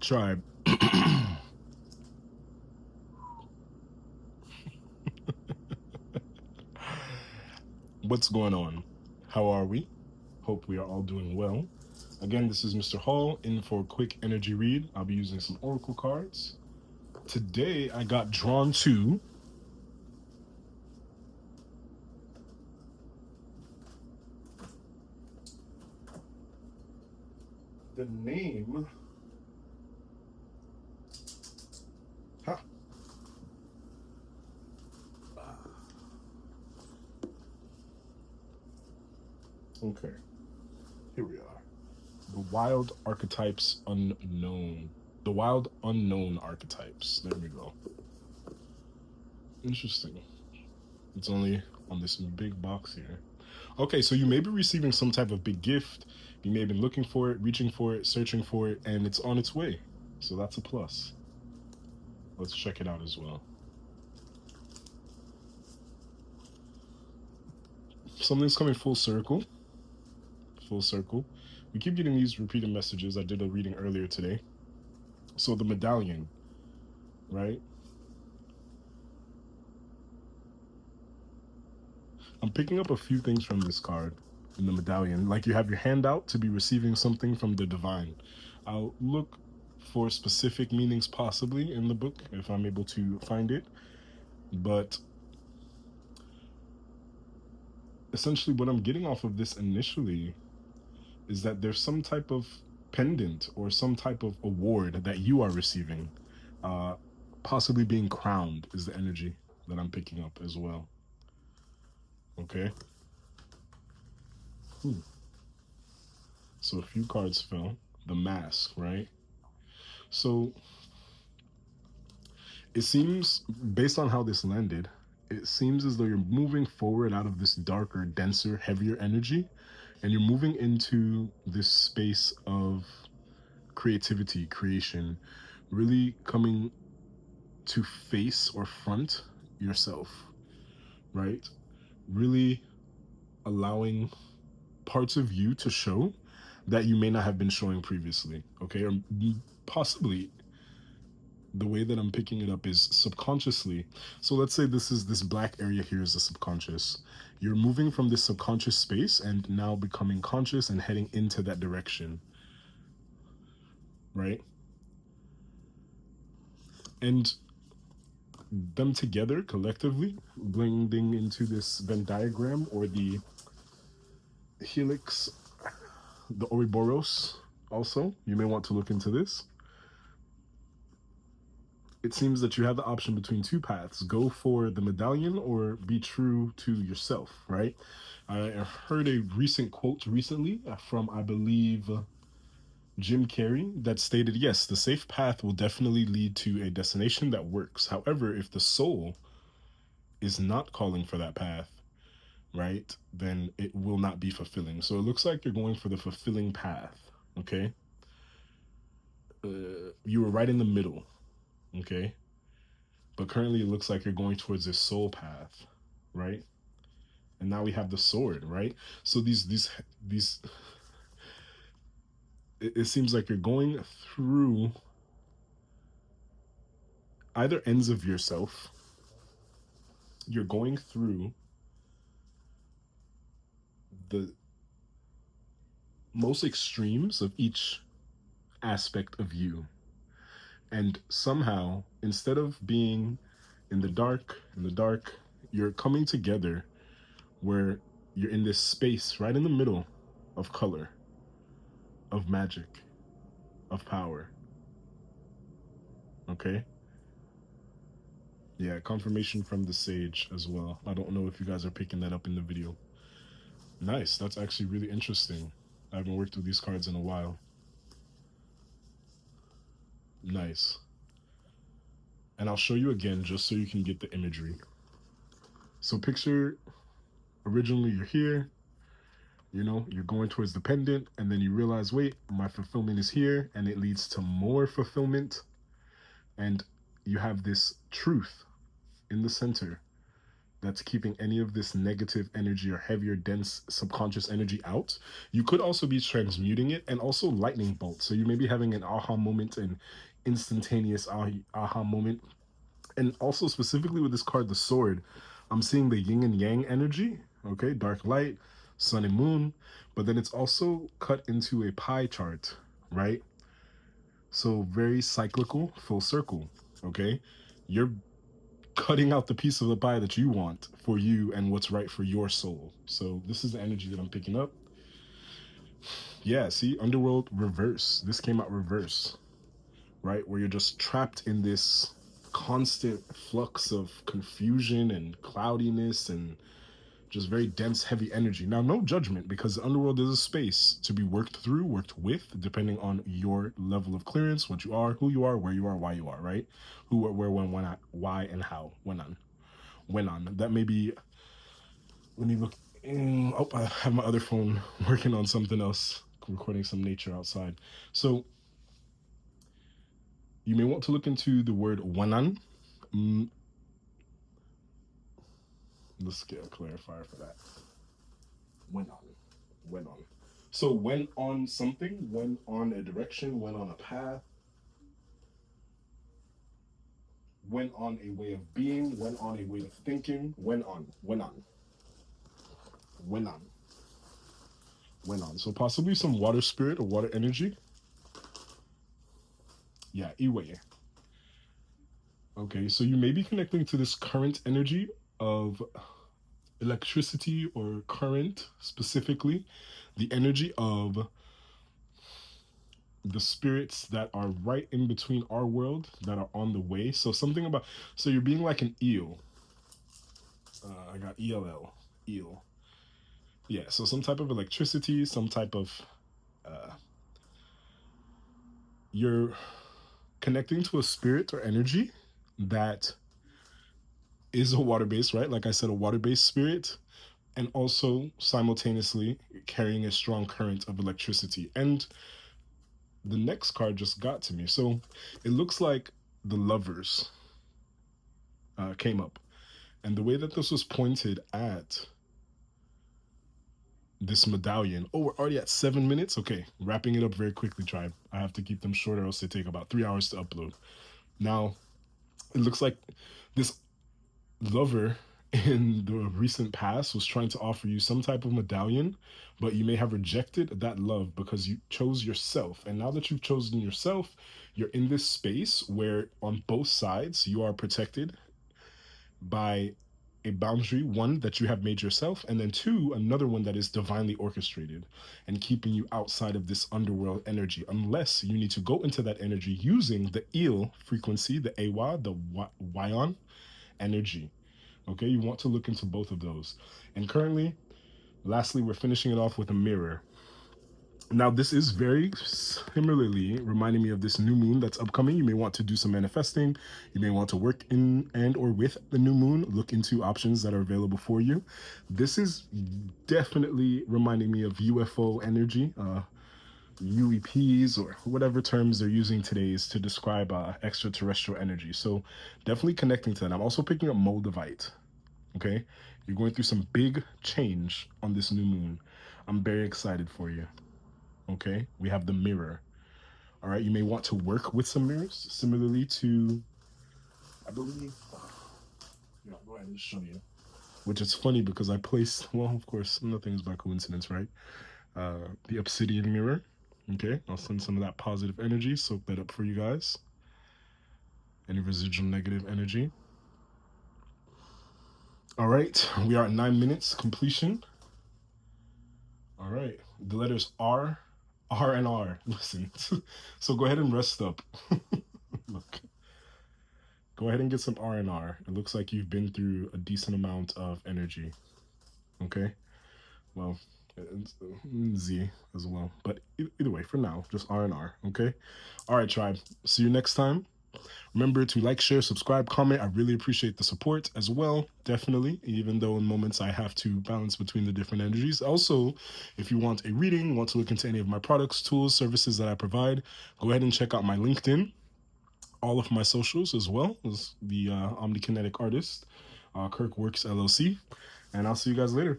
Tribe. What's going on? How are we? Hope we are all doing well. Again, this is Mr. Hall in for a quick energy read. I'll be using some oracle cards. Today, I got drawn to the name. Huh. Okay, here we are. The Wild Archetypes Unknown. The Wild Unknown Archetypes. There we go. Interesting. It's only on this big box here. Okay, so you may be receiving some type of big gift. You may have been looking for it, reaching for it, searching for it, and it's on its way. So that's a plus. Let's check it out as well. Something's coming full circle. Full circle. We keep getting these repeated messages. I did a reading earlier today. So the medallion, right? I'm picking up a few things from this card in the medallion. Like you have your hand out to be receiving something from the divine. I'll look for specific meanings possibly in the book if I'm able to find it. But essentially what I'm getting off of this initially is that there's some type of pendant or some type of award that you are receiving. Possibly being crowned is the energy that I'm picking up as well. Okay. So a few cards fell. The mask, right? So it seems, based on how this landed, it seems as though you're moving forward out of this darker, denser, heavier energy, and you're moving into this space of creativity, creation, really coming to face or front yourself, right? Really allowing parts of you to show that you may not have been showing previously, okay? Or possibly the way that I'm picking it up is subconsciously. So let's say this black area here is the subconscious. You're moving from this subconscious space and now becoming conscious and heading into that direction, right? And them together collectively blending into this Venn diagram or the helix, the Ouroboros also, you may want to look into this. It seems that you have the option between two paths: go for the medallion or be true to yourself, right? I heard a recent quote recently from, I believe, Jim Carrey that stated, yes, the safe path will definitely lead to a destination that works. However, if the soul is not calling for that path, right, then it will not be fulfilling. So it looks like you're going for the fulfilling path, okay? You were right in the middle, okay? But currently it looks like you're going towards this soul path, right? And now we have the sword, right? So these it seems like you're going through either ends of yourself. You're going through the most extremes of each aspect of you. And somehow, instead of being in the dark, you're coming together where you're in this space right in the middle of color, of magic, of power. Okay? Yeah, confirmation from the sage as well. I don't know if you guys are picking that up in the video. Nice, that's actually really interesting. I haven't worked with these cards in a while. Nice. And I'll show you again just so you can get the imagery. So picture, originally you're here, you're going towards the pendant, and then you realize, wait, my fulfillment is here, and it leads to more fulfillment. And you have this truth in the center that's keeping any of this negative energy or heavier, dense subconscious energy out. You could also be transmuting it, and also lightning bolt. So you may be having an aha moment, an instantaneous aha moment. And also specifically with this card, the sword, I'm seeing the yin and yang energy, okay, dark light, sun and moon, but then it's also cut into a pie chart, right? So very cyclical, full circle, okay? You're cutting out the piece of the pie that you want for you and what's right for your soul. So this is the energy that I'm picking up. Yeah, see, underworld reverse. This came out reverse, right? Where you're just trapped in this constant flux of confusion and cloudiness and just very dense, heavy energy. Now, no judgment, because the underworld is a space to be worked through, worked with, depending on your level of clearance, what you are, who you are, where you are, why you are, right? Who, where, when, why, and how, when on. When on. That may be, let me look. Oh, I have my other phone working on something else, recording some nature outside. So you may want to look into the word wanan. Let's get a clarifier for that. When on. When on. So when on something, when on a direction, when on a path, when on a way of being, when on a way of thinking, when on, when on, when on, when on. So possibly some water spirit or water energy. Yeah, Iwe. Okay, so you may be connecting to this current energy of electricity or current, specifically the energy of the spirits that are right in between our world that are on the way. So something about, so you're being like an eel. I got ELL, eel. Yeah, so some type of electricity, some type of, you're connecting to a spirit or energy that is a water base, right? Like I said, a water based spirit, and also simultaneously carrying a strong current of electricity. And the next card just got to me. So it looks like the lovers came up. And the way that this was pointed at this medallion. Oh, we're already at 7 minutes? Okay, wrapping it up very quickly, tribe. I have to keep them short or else they take about 3 hours to upload. Now, it looks like this lover in the recent past was trying to offer you some type of medallion, but you may have rejected that love because you chose yourself. And now that you've chosen yourself, you're in this space where on both sides you are protected by a boundary, one that you have made yourself, and then two, another one that is divinely orchestrated and keeping you outside of this underworld energy, unless you need to go into that energy using the eel frequency, the Awa, the Wyon energy. Okay, you want to look into both of those. And currently, lastly, we're finishing it off with a mirror. Now, this is very similarly reminding me of this new moon that's upcoming. You may want to do some manifesting. You may want to work in and or with the new moon. Look into options that are available for you. This is definitely reminding me of UFO energy, UEPs, or whatever terms they're using today is to describe extraterrestrial energy. So definitely connecting to that. I'm also picking up Moldavite. Okay, you're going through some big change on this new moon. I'm very excited for you. Okay, we have the mirror. All right, you may want to work with some mirrors similarly to, I believe, yeah, go ahead and show you. Which is funny because I placed, well, of course, nothing is by coincidence, right? The obsidian mirror. Okay, I'll send some of that positive energy, soak that up for you guys. Any residual negative energy. All right, we are at 9 minutes completion. All right, the letters R, R, and R. Listen, so go ahead and rest up. Look, go ahead and get some R&R. It looks like you've been through a decent amount of energy. Okay, well, Z as well, but either way, for now, just R&R. Okay, all right, tribe. See you next time. Remember to like, share, subscribe, comment. I really appreciate the support as well, definitely, even though in moments I have to balance between the different energies. Also, if you want a reading, want to look into any of my products, tools, services that I provide, go ahead and check out my LinkedIn, all of my socials as well as the Omnikinetic Artist. Kirk Works LLC. And I'll see you guys later.